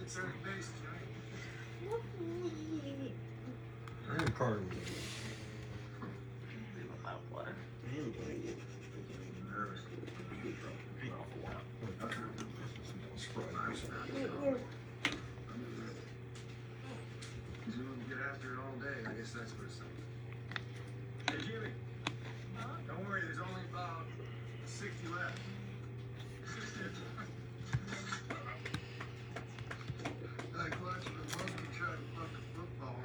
I'm part of it. Get after it all day. I guess that's what it's like. Hey Jimmy, don't worry. There's only about 60 left. Like watching a monkey try to fuck a football.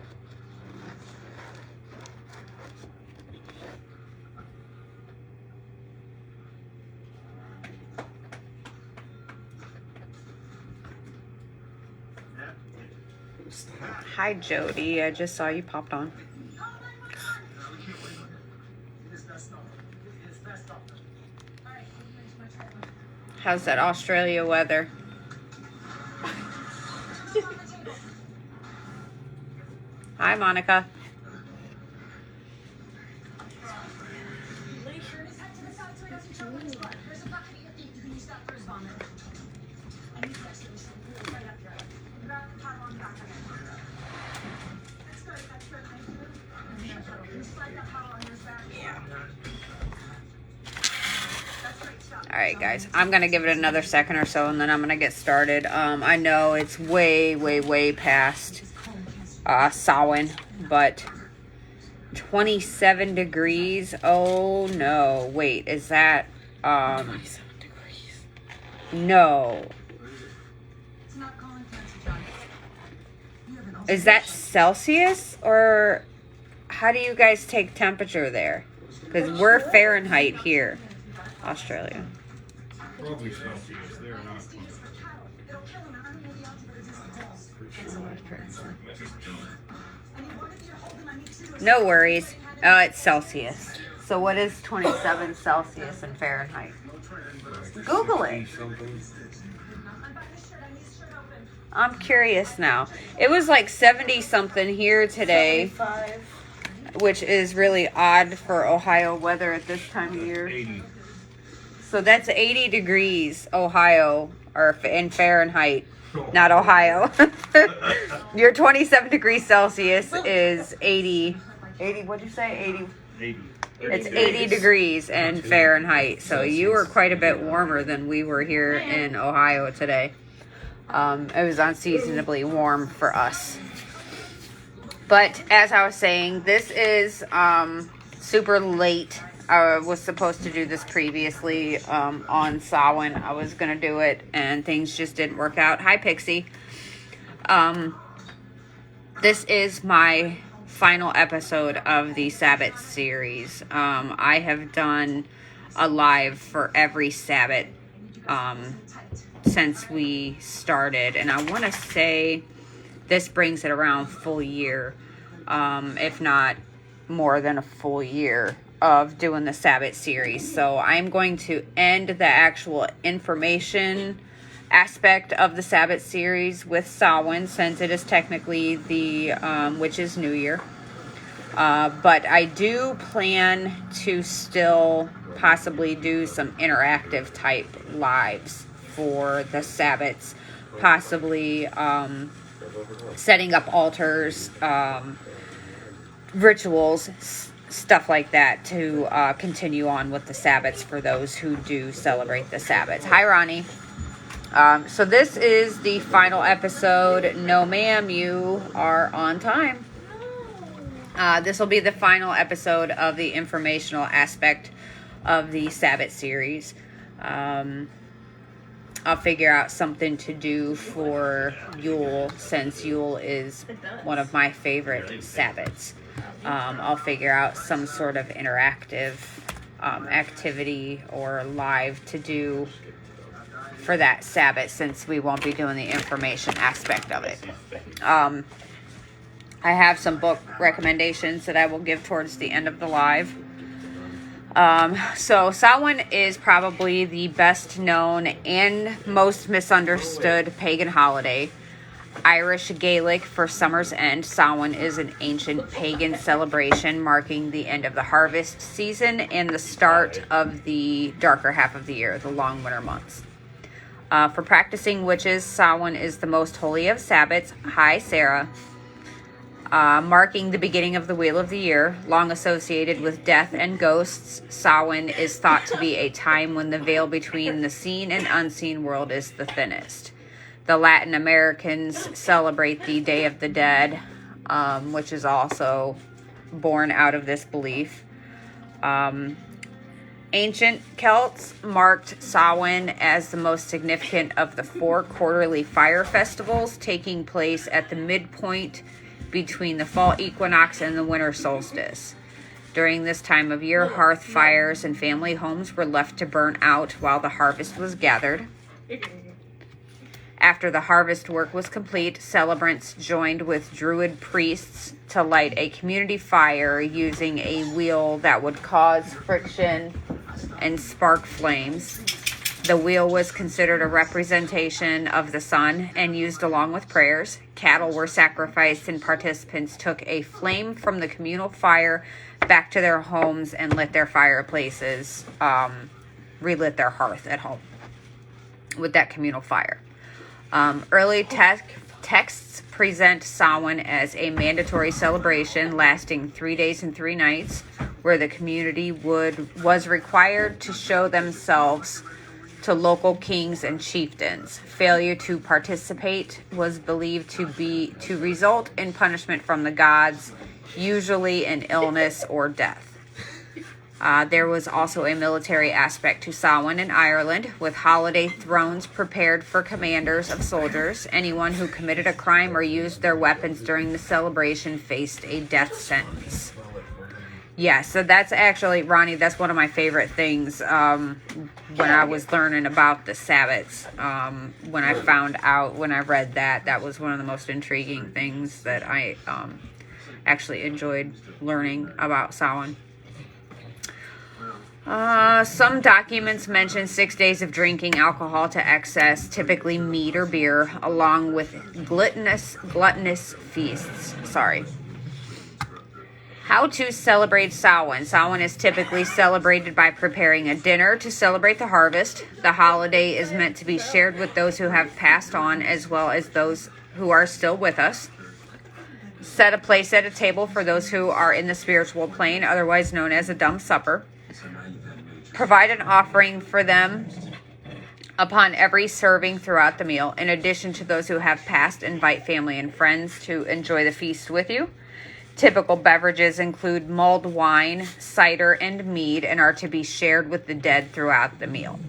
Hi, Jody. I just saw you popped on. How's that Australia weather? Hi, Monica. Alright guys, I'm going to give it another second or so and then I'm going to get started. I know it's way past Samhain, but 27 degrees. Oh no, wait, is that 27 degrees? No. Is that Celsius or how do you guys take temperature there? Because we're Fahrenheit here, Australia. Probably Celsius. They're not. No worries. It's Celsius. So what is 27 Celsius in Fahrenheit? Google it. I'm curious now. It was like 70 something here today, 75. which is really odd for Ohio weather at this time of year. 80. So that's 80 degrees, Ohio, or in Fahrenheit, not Ohio. Your 27 degrees Celsius is 80, what'd you say? 80. 80. It's 80 degrees in Fahrenheit. So you were quite a bit warmer than we were here in Ohio today. It was unseasonably warm for us. But as I was saying, this is super late. I was supposed to do this previously on Samhain. I was going to do it and things just didn't work out. Hi, Pixie. This is my final episode of the Sabbat series. I have done a live for every Sabbat since we started. And I want to say this brings it around full year, if not more than a full year of doing the Sabbat series. So I'm going to end the actual information aspect of the Sabbat series with Samhain, since it is technically the which is New Year. But I do plan to still possibly do some interactive type lives for the Sabbats, possibly setting up altars, rituals, stuff like that, to continue on with the Sabbats for those who do celebrate the Sabbats. Hi, Ronnie. So this is the final episode. No, ma'am, you are on time. This will be the final episode of the informational aspect of the Sabbat series. I'll figure out something to do for Yule, since Yule is one of my favorite Sabbats. I'll figure out some sort of interactive activity or live to do for that Sabbat, since we won't be doing the information aspect of it. I have some book recommendations that I will give towards the end of the live. So Samhain is probably the best known and most misunderstood pagan holiday. Irish Gaelic for summer's end, Samhain is an ancient pagan celebration marking the end of the harvest season and the start of the darker half of the year, the long winter months. For practicing witches, Samhain is the most holy of Sabbats. Hi, Sarah. Marking the beginning of the Wheel of the Year, long associated with death and ghosts, Samhain is thought to be a time when the veil between the seen and unseen world is the thinnest. The Latin Americans celebrate the Day of the Dead, which is also born out of this belief. Ancient Celts marked Samhain as the most significant of the 4 quarterly fire festivals, taking place at the midpoint between the fall equinox and the winter solstice. During this time of year, hearth fires and family homes were left to burn out while the harvest was gathered. After the harvest work was complete, celebrants joined with Druid priests to light a community fire using a wheel that would cause friction and spark flames. The wheel was considered a representation of the sun and used along with prayers. Cattle were sacrificed and participants took a flame from the communal fire back to their homes and lit their fireplaces, relit their hearth at home with that communal fire. Early texts present Samhain as a mandatory celebration lasting 3 days and 3 nights, where the community was required to show themselves to local kings and chieftains. Failure to participate was believed to result in punishment from the gods, usually in illness or death. There was also a military aspect to Samhain in Ireland, with holiday thrones prepared for commanders of soldiers. Anyone who committed a crime or used their weapons during the celebration faced a death sentence. Yeah, so that's actually, Ronnie, that's one of my favorite things when I was learning about the Sabbats. When I read that was one of the most intriguing things that I actually enjoyed learning about Samhain. Some documents mention 6 days of drinking alcohol to excess, typically meat or beer, along with gluttonous feasts. How to celebrate Samhain. Samhain is typically celebrated by preparing a dinner to celebrate the harvest. The holiday is meant to be shared with those who have passed on as well as those who are still with us. Set a place at a table for those who are in the spiritual plane, otherwise known as a dumb supper. Provide an offering for them upon every serving throughout the meal. In addition to those who have passed, invite family and friends to enjoy the feast with you. Typical beverages include mulled wine, cider, and mead, and are to be shared with the dead throughout the meal.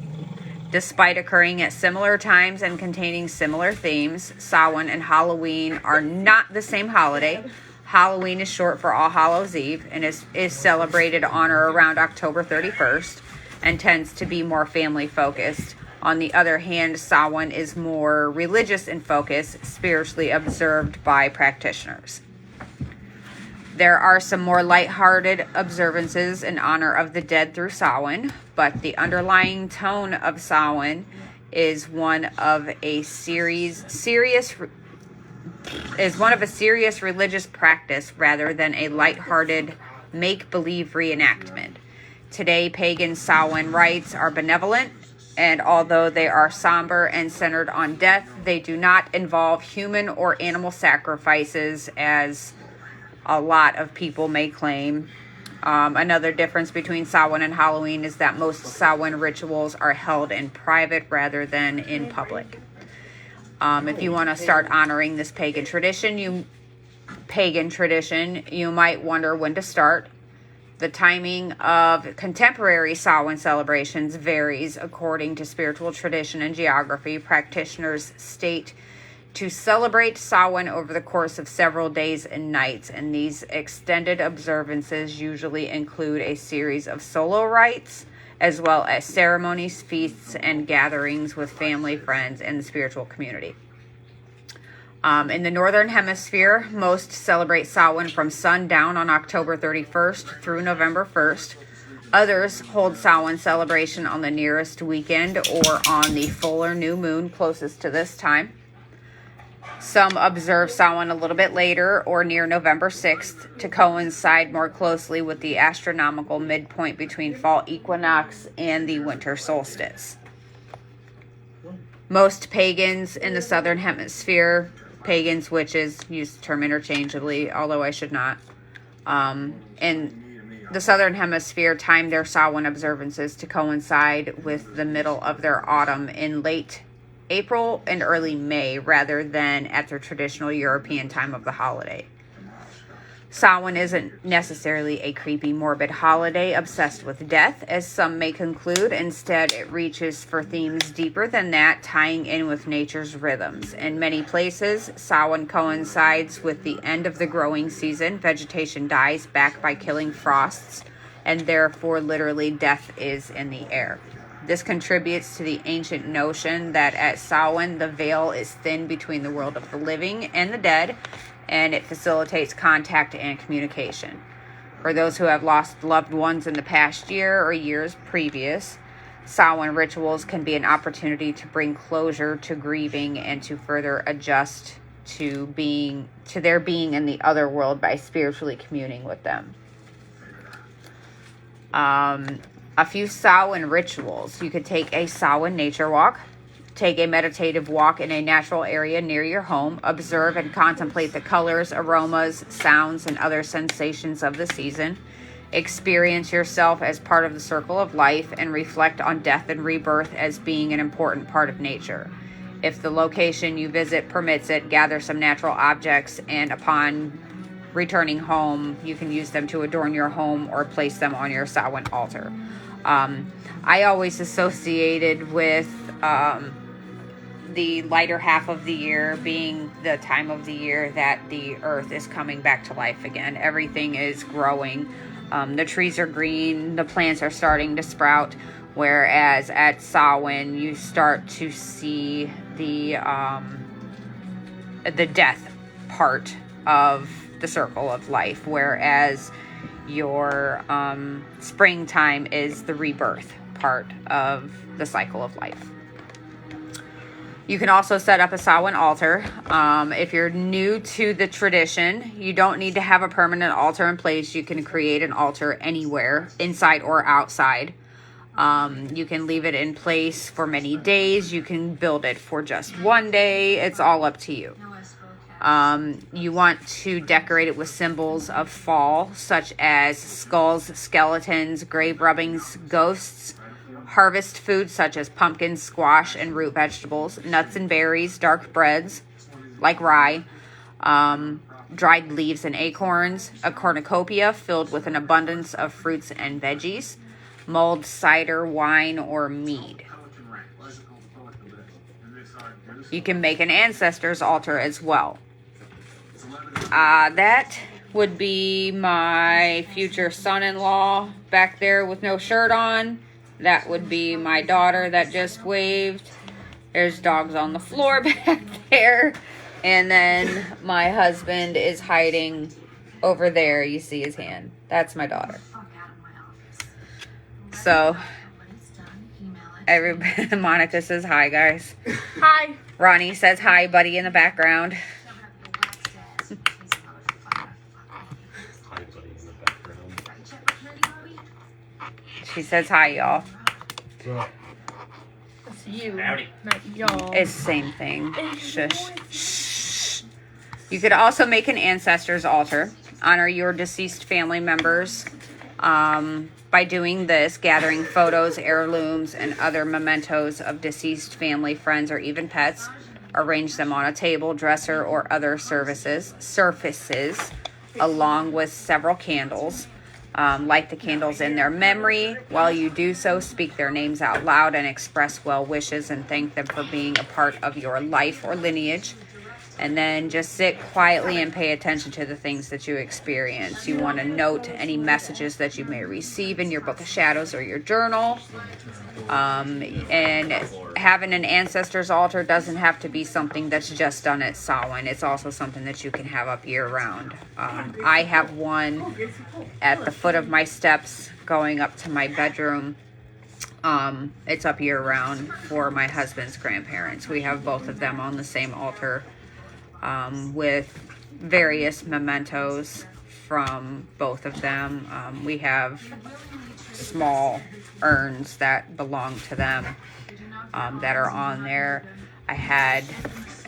Despite occurring at similar times and containing similar themes, Samhain and Halloween are not the same holiday. Halloween is short for All Hallows Eve and is celebrated on or around October 31st and tends to be more family focused. On the other hand, Samhain is more religious in focus, spiritually observed by practitioners. There are some more lighthearted observances in honor of the dead through Samhain, but the underlying tone of Samhain is one of a serious religious practice rather than a lighthearted make-believe reenactment. Today, pagan Samhain rites are benevolent, and although they are somber and centered on death, they do not involve human or animal sacrifices as a lot of people may claim. Another difference between Samhain and Halloween is that most Samhain rituals are held in private rather than in public. If you want to start honoring this pagan tradition, you might wonder when to start. The timing of contemporary Samhain celebrations varies according to spiritual tradition and geography. Practitioners state to celebrate Samhain over the course of several days and nights, and these extended observances usually include a series of solo rites, as well as ceremonies, feasts, and gatherings with family, friends, and the spiritual community. In the Northern Hemisphere, most celebrate Samhain from sundown on October 31st through November 1st. Others hold Samhain celebration on the nearest weekend or on the full or new moon closest to this time. Some observe Samhain a little bit later or near November 6th to coincide more closely with the astronomical midpoint between fall equinox and the winter solstice. Most pagans in the southern hemisphere, pagans, witches, use the term interchangeably, although I should not, in the southern hemisphere time their Samhain observances to coincide with the middle of their autumn in late April and early May rather than at their traditional European time of the holiday. Samhain isn't necessarily a creepy, morbid holiday obsessed with death, as some may conclude. Instead, it reaches for themes deeper than that, tying in with nature's rhythms. In many places, Samhain coincides with the end of the growing season. Vegetation dies back by killing frosts, and therefore, literally, death is in the air. This contributes to the ancient notion that at Samhain, the veil is thin between the world of the living and the dead, and it facilitates contact and communication. For those who have lost loved ones in the past year or years previous, Samhain rituals can be an opportunity to bring closure to grieving and to further adjust to their being in the other world by spiritually communing with them. A few Samhain rituals. You could take a Samhain nature walk. Take a meditative walk in a natural area near your home. Observe and contemplate the colors, aromas, sounds, and other sensations of the season. Experience yourself as part of the circle of life and reflect on death and rebirth as being an important part of nature. If the location you visit permits it, gather some natural objects, and upon returning home, you can use them to adorn your home or place them on your Samhain altar. I always associated with the lighter half of the year being the time of the year that the earth is coming back to life again. Everything is growing. The trees are green. The plants are starting to sprout. Whereas at Samhain, you start to see the death part of the circle of life. Whereas your springtime is the rebirth part of the cycle of life. You can also set up a Samhain altar. If you're new to the tradition, you don't need to have a permanent altar in place. You can create an altar anywhere, inside or outside. You can leave it in place for many days. You can build it for just one day. It's all up to you. You want to decorate it with symbols of fall, such as skulls, skeletons, grave rubbings, ghosts, harvest foods such as pumpkins, squash, and root vegetables, nuts and berries, dark breads like rye, dried leaves and acorns, a cornucopia filled with an abundance of fruits and veggies, mulled cider, wine, or mead. You can make an ancestor's altar as well. That would be my future son-in-law back there with no shirt on. That would be my daughter that just waved. There's dogs on the floor back there. And then my husband is hiding over there. You see his hand. That's my daughter. So, everybody, Monica says hi, guys. Hi. Ronnie says hi, buddy, in the background. She says hi, y'all. That's you. Howdy. Not y'all. It's the same thing. Shush. Shh. You could also make an ancestor's altar. Honor your deceased family members by doing this, gathering photos, heirlooms, and other mementos of deceased family, friends, or even pets. Arrange them on a table, dresser, or other surfaces, along with several candles. Light the candles in their memory. While you do so, speak their names out loud and express well wishes and thank them for being a part of your life or lineage. And then just sit quietly and pay attention to the things that you experience. You want to note any messages that you may receive in your Book of Shadows or your journal. And having an ancestor's altar doesn't have to be something that's just done at Samhain. It's also something that you can have up year round. I have one at the foot of my steps going up to my bedroom. It's up year round for my husband's grandparents. We have both of them on the same altar with various mementos from both of them. We have small urns that belong to them that are on there. I had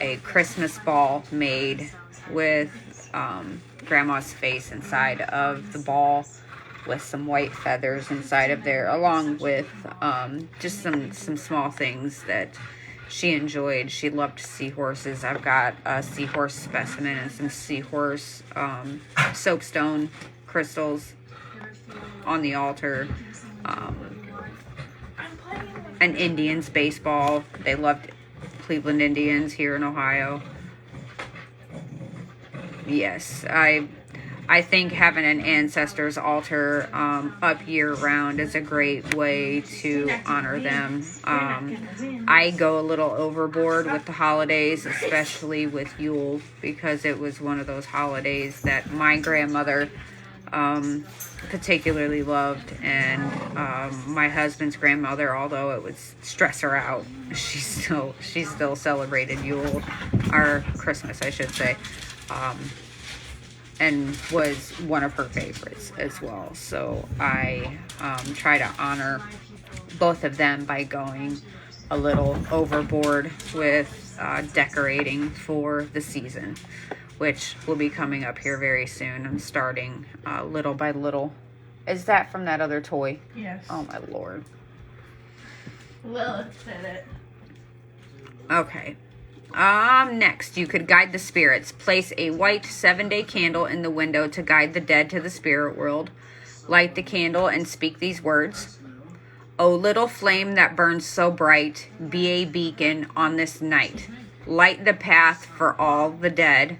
a Christmas ball made with Grandma's face inside of the ball, with some white feathers inside of there, along with just some small things that she enjoyed. She loved seahorses. I've got a seahorse specimen and some seahorse soapstone crystals on the altar. An Indians baseball. They loved Cleveland Indians here in Ohio. Yes, I think having an ancestors altar up year round is a great way to honor them. I go a little overboard with the holidays, especially with Yule, because it was one of those holidays that my grandmother particularly loved, and my husband's grandmother, although it would stress her out, she still celebrated Yule, or Christmas, I should say. And was one of her favorites as well. So I try to honor both of them by going a little overboard with decorating for the season, which will be coming up here very soon. I'm starting little by little. Is that from that other toy? Yes. Oh my Lord. Lilith said it. Okay. Next, you could guide the spirits. Place a white 7-day candle in the window to guide the dead to the spirit world. Light the candle and speak these words. O little flame that burns so bright, be a beacon on this night. Light the path for all the dead,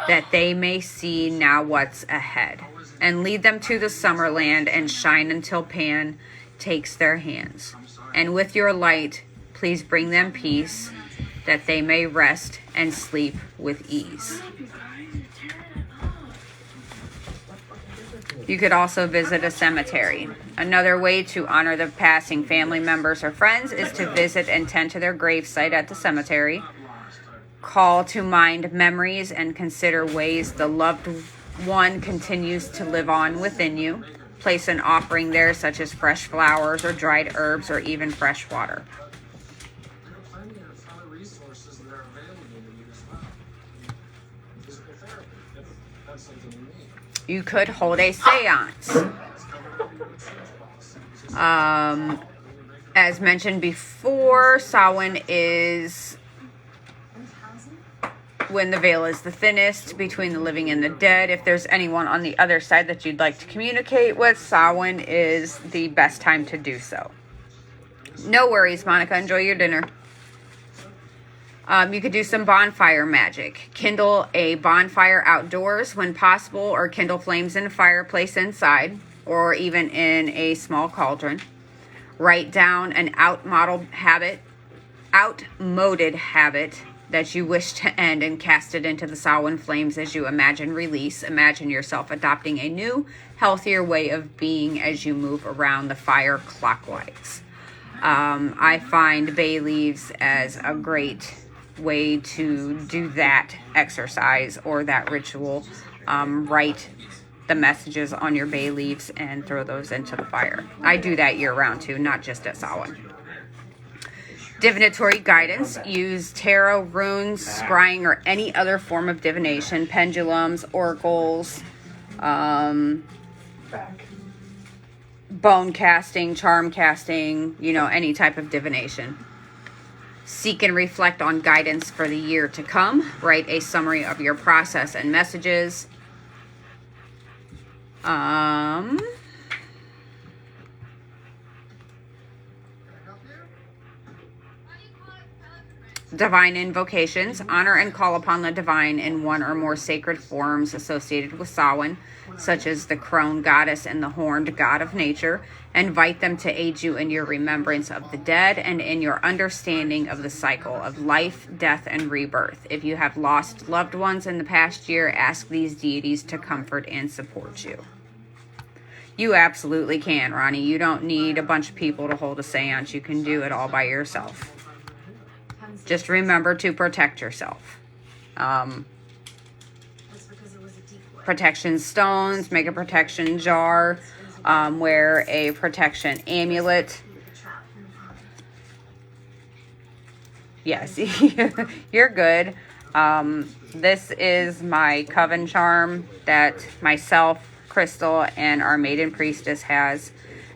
that they may see now what's ahead. And lead them to the summer land and shine until Pan takes their hands. And with your light, please bring them peace, that they may rest and sleep with ease. You could also visit a cemetery. Another way to honor the passing family members or friends is to visit and tend to their gravesite at the cemetery. Call to mind memories and consider ways the loved one continues to live on within you. Place an offering there, such as fresh flowers or dried herbs or even fresh water. You could hold a seance. As mentioned before, Samhain is when the veil is the thinnest between the living and the dead. If there's anyone on the other side that you'd like to communicate with, Samhain is the best time to do so. No worries, Monica. Enjoy your dinner. You could do some bonfire magic. Kindle a bonfire outdoors when possible, or kindle flames in a fireplace inside, or even in a small cauldron. Write down an outmoded habit that you wish to end and cast it into the Samhain flames as you imagine release. Imagine yourself adopting a new, healthier way of being as you move around the fire clockwise. I find bay leaves as a great way to do that exercise or that ritual. Write the messages on your bay leaves and throw those into the fire. I do that year round too, not just at Samhain. Divinatory guidance. Use tarot, runes, scrying, or any other form of divination, pendulums, oracles, bone casting, charm casting, any type of divination. Seek and reflect on guidance for the year to come. Write a summary of your process and messages. Divine invocations. Honor and call upon the divine in one or more sacred forms associated with Samhain, such as the crone goddess and the horned god of nature. Invite them to aid you in your remembrance of the dead and in your understanding of the cycle of life, death, and rebirth. If you have lost loved ones in the past year, ask these deities to comfort and support you. You absolutely can, Ronnie. You don't need a bunch of people to hold a seance. You can do it all by yourself. Just remember to protect yourself. protection stones, make a protection jar, wear a protection amulet. Yes, you're good. This is my coven charm that myself, Crystal, and our maiden priestess has.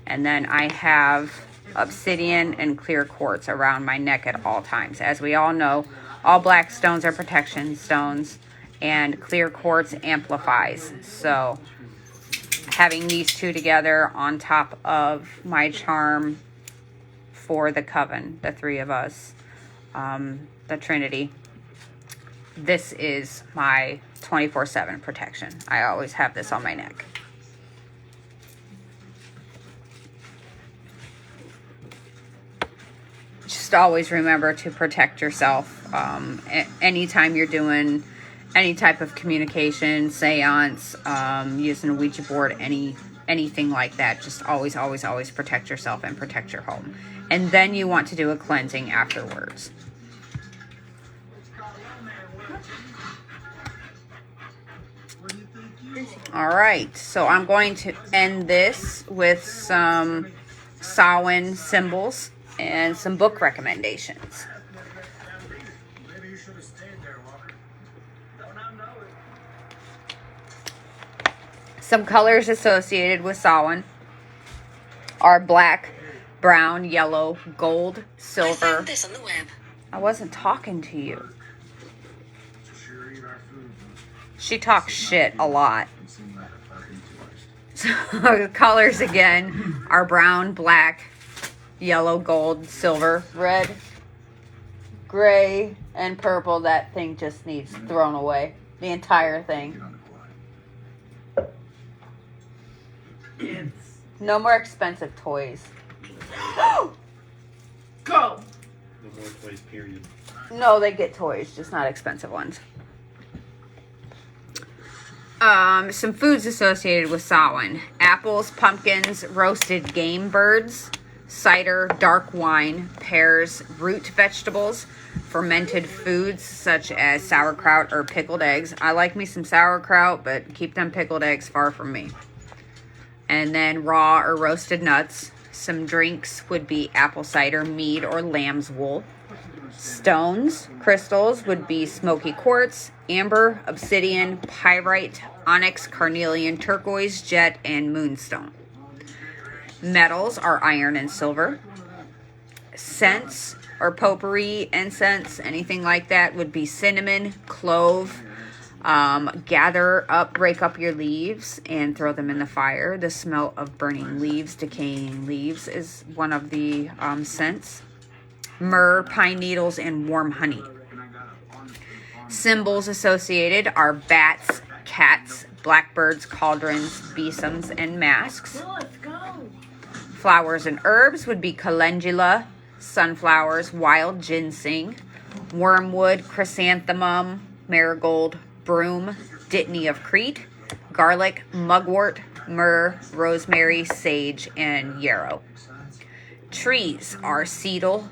And then I have obsidian and clear quartz around my neck at all times. As we all know, all black stones are protection stones, and clear quartz amplifies. So having these two together on top of my charm for the coven, the three of us, the Trinity, this is my 24/7 protection. I always have this on my neck. Just always remember to protect yourself. Anytime you're doing any type of communication, seance, using a Ouija board, anything like that, just always, always, always protect yourself and protect your home. And then you want to do a cleansing afterwards. All right, so I'm going to end this with some Samhain symbols and some book recommendations. Maybe you should have stayed there, Walker. Don't I know it? Some colors associated with Samhain are black, brown, yellow, gold, silver. I found this on the web. I wasn't talking to you. Sure eat our food. She talks shit a lot. So the colors again are brown, black, yellow, gold, silver, red, gray, and purple. That thing just needs thrown away. The entire thing. No more expensive toys. Go! No more toys, period. No, they get toys, just not expensive ones. Some foods associated with Samhain: apples, pumpkins, roasted game birds, cider, dark wine, pears, root vegetables, fermented foods such as sauerkraut or pickled eggs. I like me some sauerkraut, but keep them pickled eggs far from me. And then raw or roasted nuts. Some drinks would be apple cider, mead, or lamb's wool. Stones, crystals would be smoky quartz, amber, obsidian, pyrite, onyx, carnelian, turquoise, jet, and moonstone. Metals are iron and silver. Scents or potpourri, incense, anything like that would be cinnamon, clove. Gather up, break up your leaves and throw them in the fire. The smell of burning leaves, decaying leaves is one of the scents. Myrrh, pine needles, and warm honey. Symbols associated are bats, cats, blackbirds, cauldrons, besoms, and masks. Let's go! Flowers and herbs would be calendula, sunflowers, wild ginseng, wormwood, chrysanthemum, marigold, broom, dittany of Crete, garlic, mugwort, myrrh, rosemary, sage, and yarrow. Trees are cedar,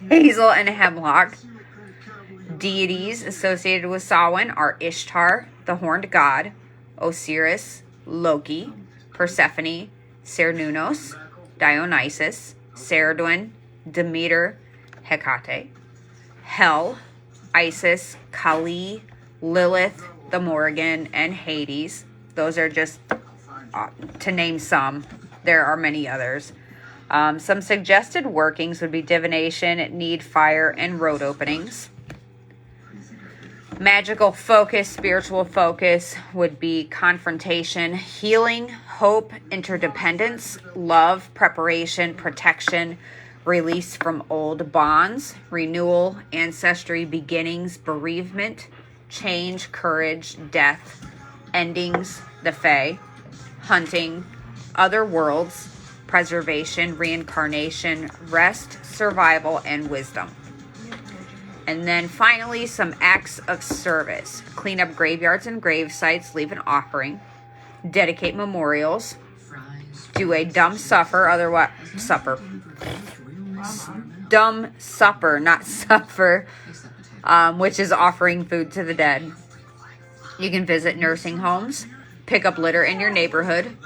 hazel, and hemlock. Deities associated with Samhain are Ishtar, the horned god, Osiris, Loki, Persephone, Cernunnos, Dionysus, Ceridwen, Demeter, Hecate, Hel, Isis, Kali, Lilith, the Morrigan, and Hades. Those are just to name some. There are many others. Some suggested workings would be divination, need, fire, and road openings. Magical focus, spiritual focus would be confrontation, healing, hope, interdependence, love, preparation, protection, release from old bonds, renewal, ancestry, beginnings, bereavement, change, courage, death, endings, the Fae, hunting, other worlds, preservation, reincarnation, rest, survival, and wisdom. And then finally, some acts of service. Clean up graveyards and grave sites, leave an offering, dedicate memorials, do a dumb supper, dumb supper, not suffer, which is offering food to the dead. You can visit nursing homes, pick up litter in your neighborhood,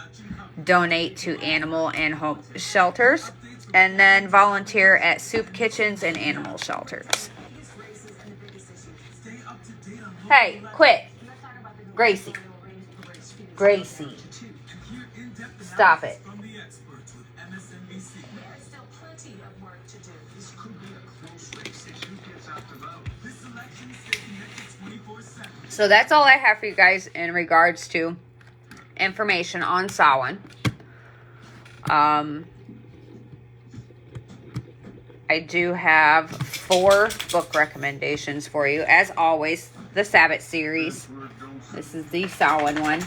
donate to animal and home shelters, and then volunteer at soup kitchens and animal shelters. Hey, quit. Gracie. Gracie. Stop it. So that's all I have for you guys in regards to information on Samhain. I do have 4 book recommendations for you. As always, the Sabbat series. This is the Samhain one.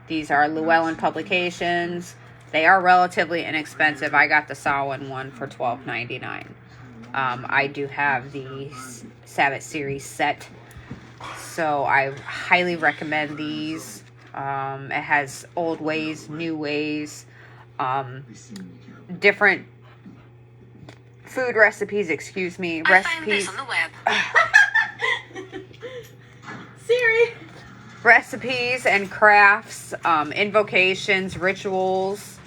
These are Llewellyn Publications. They are relatively inexpensive. I got the Samhain one for $12.99. I do have the Sabbat series set, so I highly recommend these. It has old ways, new ways, different food recipes, recipes. Find this on the web. Siri. Recipes and crafts, invocations, rituals.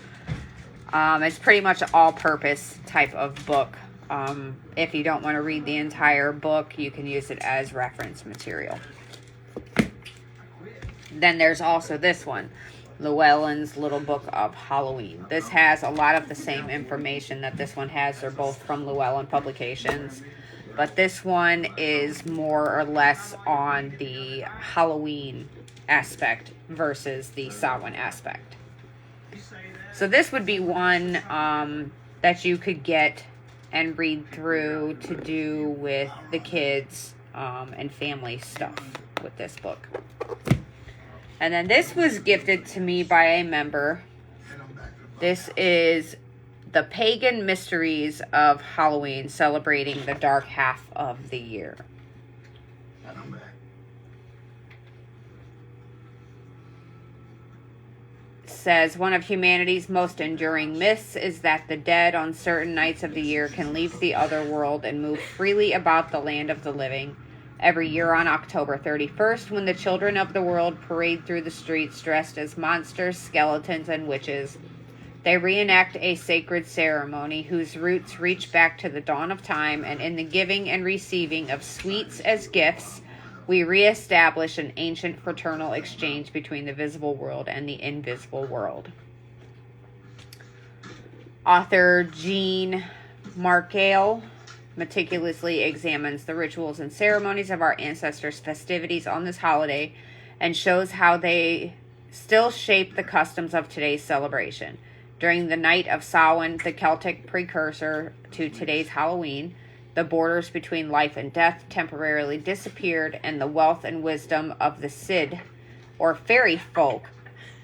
It's pretty much an all-purpose type of book. If you don't want to read the entire book, you can use it as reference material. Then there's also this one, Llewellyn's Little Book of Halloween. This has a lot of the same information that this one has. They're both from Llewellyn Publications. But this one is more or less on the Halloween aspect versus the Samhain aspect. So this would be one that you could get and read through to do with the kids and family stuff with this book. And then this was gifted to me by a member. This is The Pagan Mysteries of Halloween, celebrating the dark half of the year. Says, one of humanity's most enduring myths is that the dead on certain nights of the year can leave the other world and move freely about the land of the living. Every year on October 31st, when the children of the world parade through the streets dressed as monsters, skeletons, and witches, they reenact a sacred ceremony whose roots reach back to the dawn of time, and in the giving and receiving of sweets as gifts, we reestablish an ancient fraternal exchange between the visible world and the invisible world. Author Jean Markale meticulously examines the rituals and ceremonies of our ancestors' festivities on this holiday and shows how they still shape the customs of today's celebration. During the night of Samhain, the Celtic precursor to today's Halloween, the borders between life and death temporarily disappeared, and the wealth and wisdom of the Cid, or fairy folk,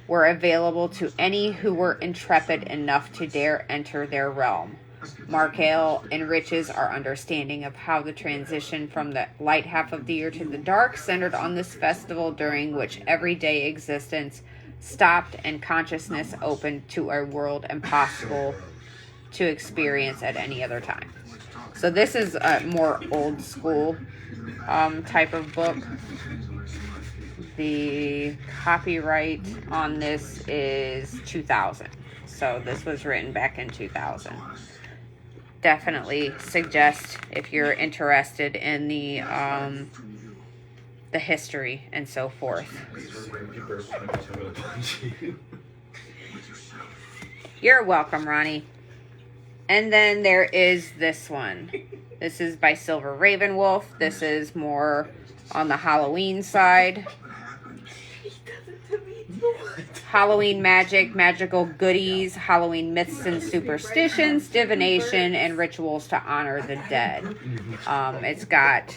were available to any who were intrepid enough to dare enter their realm. Markale enriches our understanding of how the transition from the light half of the year to the dark centered on this festival, during which everyday existence stopped and consciousness opened to a world impossible to experience at any other time. So this is a more old school type of book. The copyright on this is 2000. So this was written back in 2000. Definitely suggest, if you're interested in the history and so forth. You're welcome, Ronnie. And then there is this one. This is by Silver Ravenwolf. This is more on the Halloween side. Halloween magic, magical goodies, Halloween myths and superstitions, divination, and rituals to honor the dead. It's got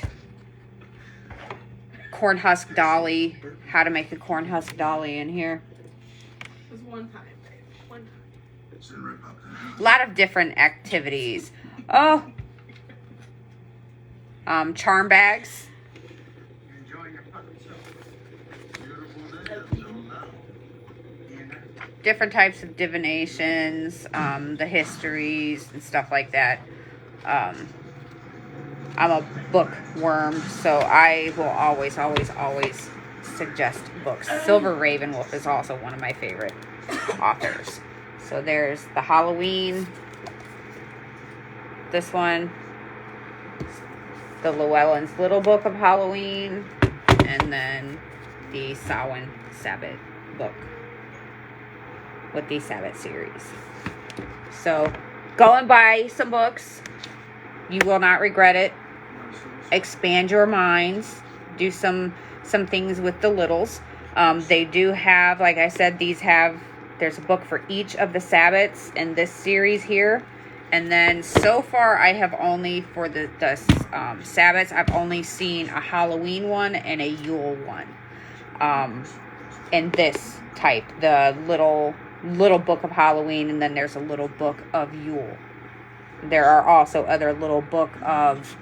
cornhusk dolly, how to make a cornhusk dolly in here. It was one time, babe. One time. A lot of different activities. Oh, charm bags. Different types of divinations, the histories and stuff like that. I'm a bookworm, so I will always suggest books. Silver Ravenwolf is also one of my favorite authors. So there's the Halloween, this one, the Llewellyn's Little Book of Halloween, and then the Samhain Sabbat book with the Sabbat series. So go and buy some books. You will not regret it. Expand your minds. Do some things with the littles. They do have, like I said, there's a book for each of the Sabbats in this series here. And then so far I have only, for the Sabbats, I've only seen a Halloween one and a Yule one. In this type, the little book of Halloween, and then there's a little book of Yule. There are also other little book of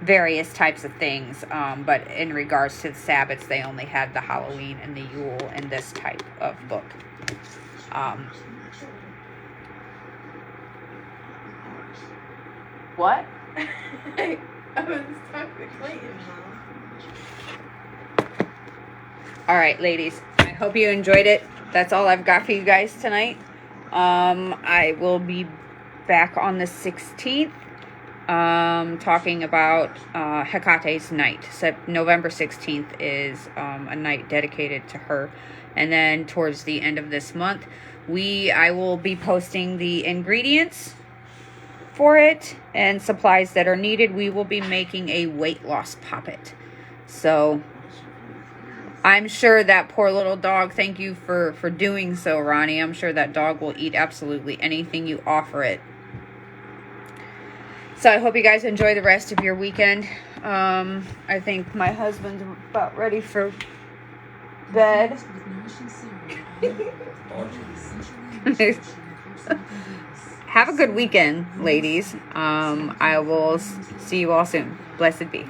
various types of things, but in regards to the Sabbats, they only had the Halloween and the Yule in this type of book. What? I was talking to Clayton, Mom. All right, ladies, I hope you enjoyed it. That's all I've got for you guys tonight. I will be back on the 16th, talking about Hecate's night. So November 16th is a night dedicated to her. And then towards the end of this month, I will be posting the ingredients for it and supplies that are needed. We will be making a weight loss puppet. So I'm sure that poor little dog, thank you for doing so, Ronnie. I'm sure that dog will eat absolutely anything you offer it. So I hope you guys enjoy the rest of your weekend. I think my husband's about ready for bed. Have a good weekend, ladies. I will see you all soon. Blessed be.